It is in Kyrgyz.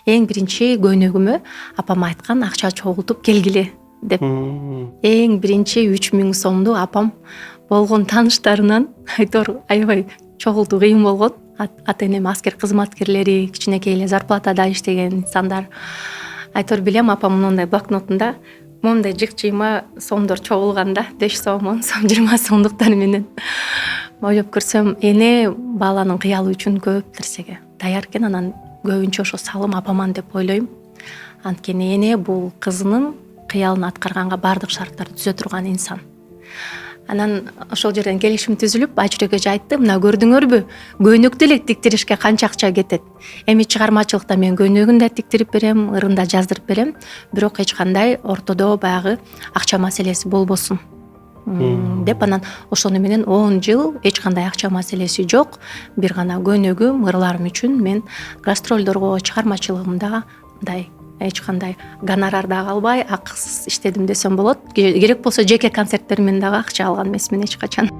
эң биринчи көнөгүмө апам айткан акча чогултуп келгиле деп. Эң биринчи 3000 сомду апам болгон тааныштарынан айтор аябай чогултуу кыйын болгон. Ата энем аскер кызматкерлери, кичинекей эле зарплатада иштеген инсандар. Айтор билем апам мындай блокнотунда моундай жык-жыйма сомдор чогулганда 5 сом, 10 сом, 20 сомдуктар менен ойлоп көрсөм, эне баланын кыялы үчүн көп нерсеге даяр экен. Анан көбүнчө ошо салым апаман деп ойлойм. Анткени эне бул кызынын кыялын аткарганга баардык шарттарды түзө турган инсан. Анан ошол жерден келишим түзүлүп, Айчүрөк эже айтты, мына көрдүңөрбү, көнөктү эле тиктиришке канча акча кетет. Эми чыгармачылыкта мен көнөгүн да тиктирип берем, ырын да жаздырып берем, бирок эч кандай ортодо баягы акча маселеси болбосун деп. Анан ошону менен 10 жыл эч кандай акча маселеси жок. Бир гана көнөгүм, ырларым үчүн мен гастролдорго, чыгармачылыгымда мындай эч кандай гонорар дагы албай, акысыз иштедим десем болот. Керек болсо жеке концерттеримден дагы акча алган эмесмин эч качан.